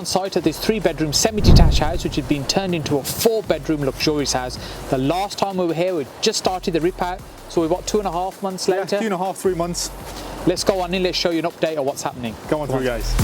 site at this 3-bedroom semi-detached house, which had been turned into a 4-bedroom luxurious house. The last time we were here, we just started the rip out, so we're about 2.5 months later. Yeah, 2.5, 3 months. Let's go on in, let's show you an update of what's happening. Come on through, guys.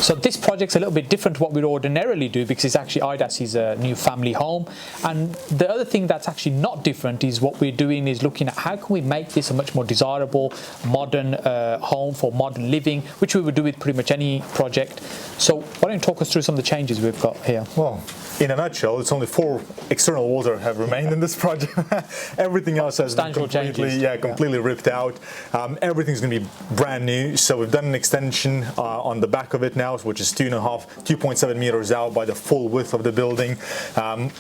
So this project's a little bit different to what we'd ordinarily do because it's actually IDAS's new family home. And the other thing that's actually not different is what we're doing is looking at how can we make this a much more desirable, modern home for modern living, which we would do with pretty much any project. So why don't you talk us through some of the changes we've got here? Well, in a nutshell, it's only 4 external walls that have remained in this project. Everything else has been completely ripped out. Everything's going to be brand new. So we've done an extension on the back of it now, which is 2.7 meters out by the full width of the building.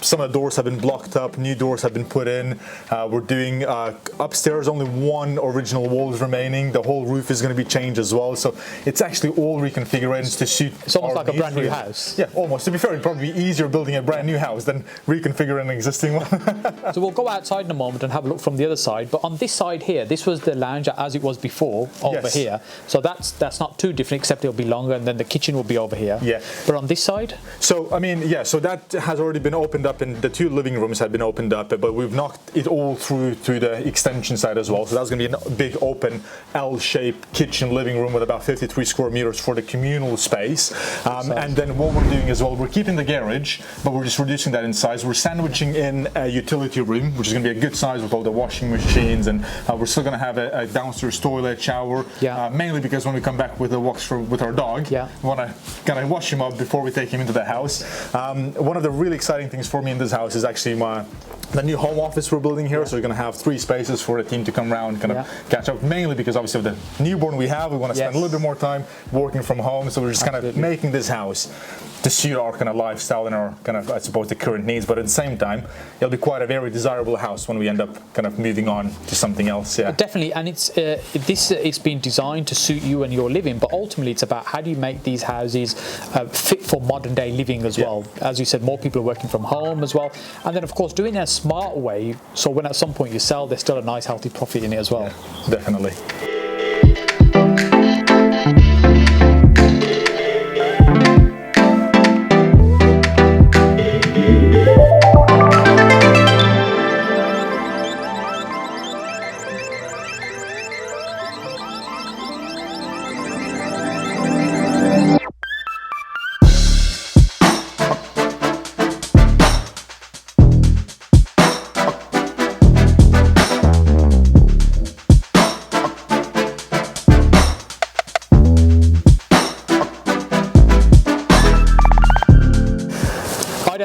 Some of the doors have been blocked up, new doors have been put in. We're doing upstairs, only 1 original wall is remaining. The whole roof is going to be changed as well. So it's actually all reconfigured to suit. It's almost like a brand new house. Yeah, almost. To be fair, it'd probably be easier building a brand new house than reconfiguring an existing one. So we'll go outside in a moment and have a look from the other side. But on this side here, this was the lounge as it was before over here. So that's not too different, except it'll be longer, and then the kitchen will be over here. Yeah. But on this side? So, I mean, yeah, so that has already been opened up, and the 2 living rooms have been opened up, but we've knocked it all through to the extension side as well. So that's going to be a big open L-shaped kitchen living room with about 53 square meters for the communal space. And then what we're doing as well, we're keeping the garage, but we're just reducing that in size. We're sandwiching in a utility room, which is going to be a good size with all the washing machines, and we're still going to have a downstairs toilet, shower, mainly because when we come back with the walks with our dog, we want to kind of wash him up before we take him into the house. One of the really exciting things for me in this house is actually the new home office we're building here. So we're going to have 3 spaces for the team to come around, kind of catch up, mainly because obviously with the newborn we have, we want to spend a little bit more time working from home. So we're just kind of making this house to suit our kind of lifestyle and our kind of, I suppose, the current needs. But at the same time, it'll be quite a very desirable house when we end up kind of moving on to something else. Yeah, definitely. And it's been designed to suit you and your living, but ultimately it's about how do you make these houses fit for modern day living as well. As you said, more people are working from home as well, and then of course doing it in a smart way, so when at some point you sell, there's still a nice healthy profit in it as well. Yeah, definitely.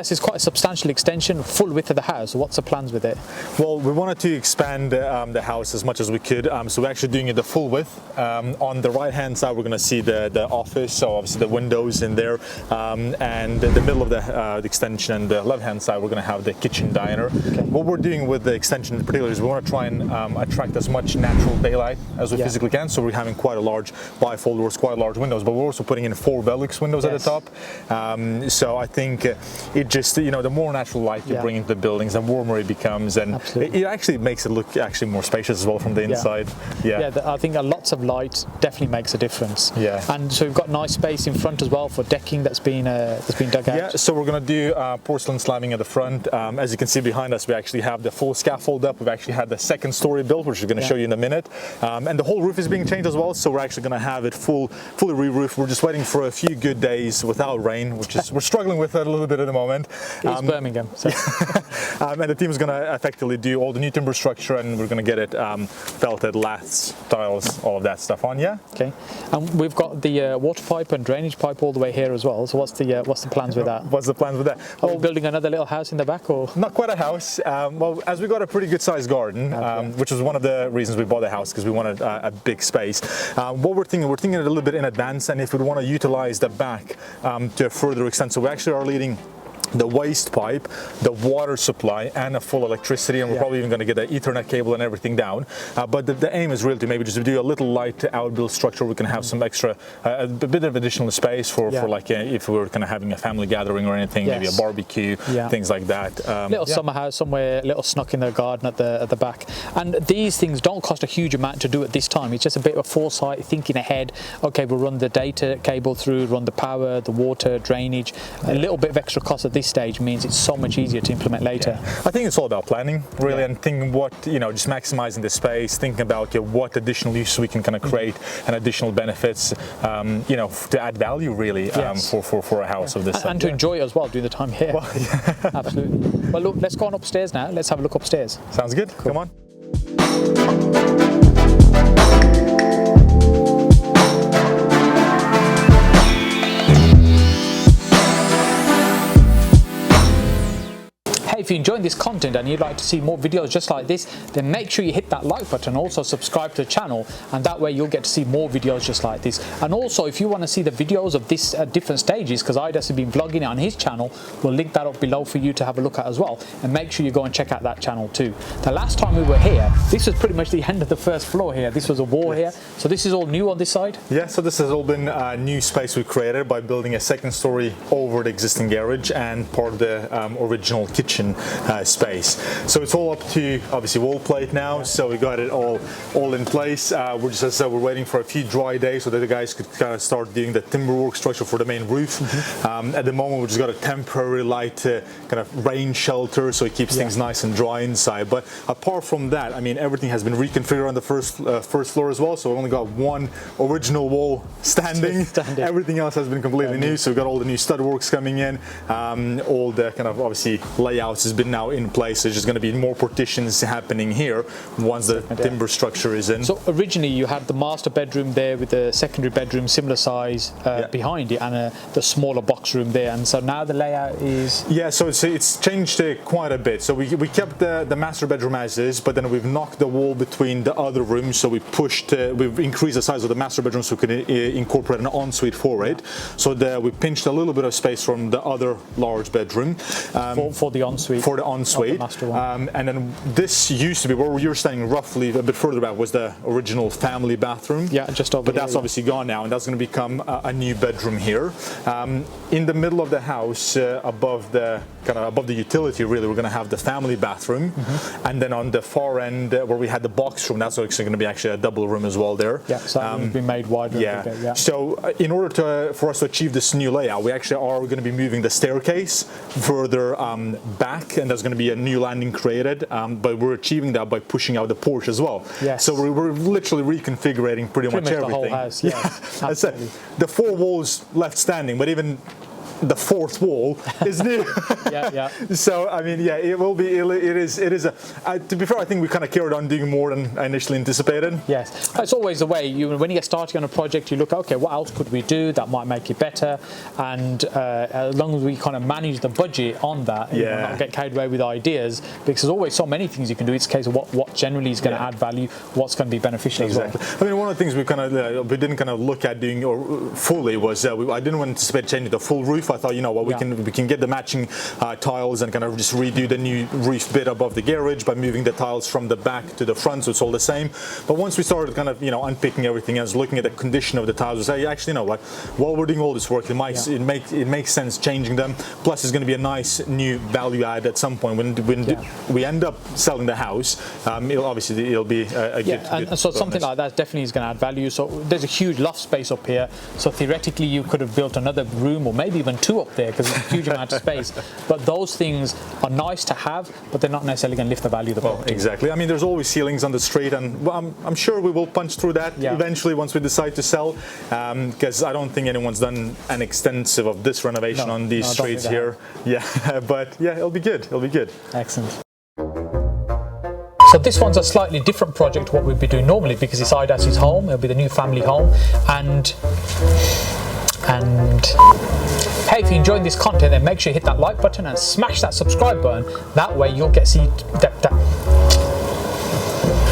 Is quite a substantial extension, full width of the house. So what's the plans with it? Well, we wanted to expand the house as much as we could, so we're actually doing it the full width. On the right hand side we're going to see the office, so obviously the windows in there, and in the middle of the extension and the left hand side we're going to have the kitchen diner. What we're doing with the extension in particular is we want to try and attract as much natural daylight as we physically can, so we're having quite a large bifold doors, quite large windows, but we're also putting in 4 Velux windows at the top. So I think it just, the more natural light you bring into the buildings, the warmer it becomes, and it actually makes it look actually more spacious as well from the inside. I think lots of light definitely makes a difference. And so we've got nice space in front as well for decking that's been dug out. So we're going to do porcelain slabbing at the front. As you can see behind us, we actually have the full scaffold up. We've actually had the 2nd story built, which we're going to show you in a minute, and the whole roof is being changed as well, so we're actually going to have it fully re-roofed. We're just waiting for a few good days without rain, which is we're struggling with that a little bit at the moment. It's Birmingham. So. And the team is going to effectively do all the new timber structure, and we're going to get it felted, laths, tiles, all of that stuff on. Yeah. Okay. And we've got the water pipe and drainage pipe all the way here as well. So what's the plans with that? What's the plans with that? Are we building another little house in the back, or not quite a house? Well, as we got a pretty good sized garden, which was one of the reasons we bought the house, because we wanted a big space. What we're thinking a little bit in advance, and if we want to utilize the back to a further extent, so we actually are leading the waste pipe, the water supply, and a full electricity, and we're probably even going to get an Ethernet cable and everything down. But the aim is really to maybe just do a little light outbuilt structure. We can have some extra, a bit of additional space for like if we were kind of having a family gathering or anything, maybe a barbecue, things like that. Little summer house somewhere, little snuck in the garden at the back. And these things don't cost a huge amount to do at this time. It's just a bit of foresight, thinking ahead. Okay, we'll run the data cable through, run the power, the water, drainage. A little bit of extra cost at this stage means it's so much easier to implement later. I think it's all about planning, really, and thinking what, just maximizing the space, thinking about what additional use we can kind of create and additional benefits, to add value, really, for a house of this size. And to enjoy it as well during the time here. Well, absolutely. Well, look, let's go on upstairs now. Let's have a look upstairs. Sounds good. Cool. Come on. If you're enjoying this content and you'd like to see more videos just like this, then make sure you hit that like button, also subscribe to the channel, and that way you'll get to see more videos just like this. And also, if you want to see the videos of this at different stages, because Idas has been vlogging it on his channel, we'll link that up below for you to have a look at as well, and make sure you go and check out that channel too. The last time we were here, this was pretty much the end of the first floor here. This was a wall here, so this is all new on this side? Yeah, so this has all been a new space we created by building a second story over the existing garage and part of the original kitchen space. So it's all up to obviously wall plate now, so we got it all in place. We're just, as I said, we're waiting for a few dry days so that the guys could kind of start doing the timber work structure for the main roof. At the moment we just got a temporary light kind of rain shelter, so it keeps things nice and dry inside. But apart from that, I mean, everything has been reconfigured on the first floor as well, so we only got one original wall standing. Everything else has been completely new, so we've got all the new stud works coming in, all the kind of obviously layouts has been now in place. There's just going to be more partitions happening here once the timber structure is in. So originally you had the master bedroom there with the secondary bedroom similar size behind it, and the smaller box room there, and so now the layout is... Yeah, so it's changed quite a bit. So we kept the master bedroom as is, but then we've knocked the wall between the other rooms, so we've increased the size of the master bedroom so we can incorporate an ensuite for it. So we pinched a little bit of space from the other large bedroom for the ensuite. And then this used to be where you're standing roughly a bit further back was the original family bathroom. Yeah, just over. But that's obviously gone now, and that's going to become a new bedroom here. In the middle of the house, above the utility, really, we're going to have the family bathroom, and then on the far end where we had the box room, that's actually going to be a double room as well there. Yeah, so that will be made wider. Yeah. So in order for us to achieve this new layout, we actually are going to be moving the staircase further back, and there's going to be a new landing created, but we're achieving that by pushing out the porch as well. Yes. So we're literally reconfiguring pretty much everything. The whole house. Yeah. I said the four walls left standing, but even the fourth wall is new. So I mean, it will be. It is. To be fair, I think we kind of carried on doing more than I initially anticipated. Yes, it's always the way. When you get started on a project, you look, okay, what else could we do that might make it better? And as long as we kind of manage the budget on that, and not get carried away with ideas, because there's always so many things you can do. It's a case of what generally is going to add value, what's going to be beneficial as well. I mean, one of the things we didn't kind of look at doing fully was I didn't anticipate changing the full roof. I thought, we can get the matching tiles and kind of just redo the new roof bit above the garage by moving the tiles from the back to the front, so it's all the same. But once we started kind of unpicking everything else, looking at the condition of the tiles, we say, actually, while we're doing all this work, it makes sense changing them. Plus, it's going to be a nice new value add at some point when we end up selling the house. It'll be a good. And so something like that definitely is going to add value. So there's a huge loft space up here. So theoretically, you could have built another room or maybe even two up there because it's a huge amount of space. But those things are nice to have, but they're not necessarily going to lift the value of the property. Exactly. I mean, there's always ceilings on the street, and I'm sure we will punch through that eventually once we decide to sell, because I don't think anyone's done an extensive of this renovation on these streets here. Yeah, but yeah, it'll be good. It'll be good. Excellent. So this one's a slightly different project to what we'd be doing normally because it's Idas's home. It'll be the new family home, and hey, if you enjoyed this content, then make sure you hit that like button and smash that subscribe button. That way you'll get see that.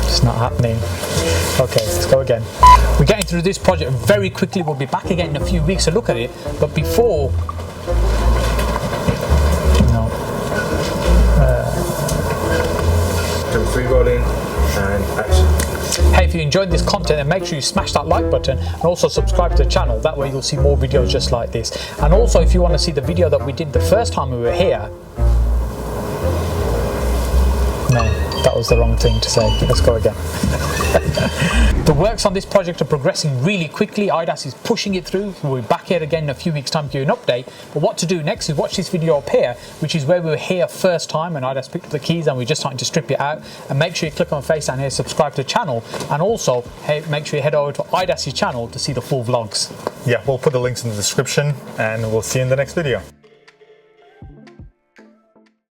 It's not happening. Okay, let's go again. We're getting through this project very quickly. We'll be back again in a few weeks to look at it. But before, Free rolling and action. hey, if you enjoyed this content, then make sure you smash that like button and also subscribe to the channel. That way you'll see more videos just like this. And also, if you want to see the video that we did the first time we were here, no, that was the wrong thing to say. Let's go again. The works on this project are progressing really quickly. Idas is pushing it through. We'll be back here again in a few weeks' time to give you an update. But what to do next is watch this video up here, which is where we were here first time and Idas picked up the keys and we're just starting to strip it out. And make sure you click on face down here, subscribe to the channel, and also hey, make sure you head over to Idas's channel to see the full vlogs. Yeah, we'll put the links in the description, and we'll see you in the next video.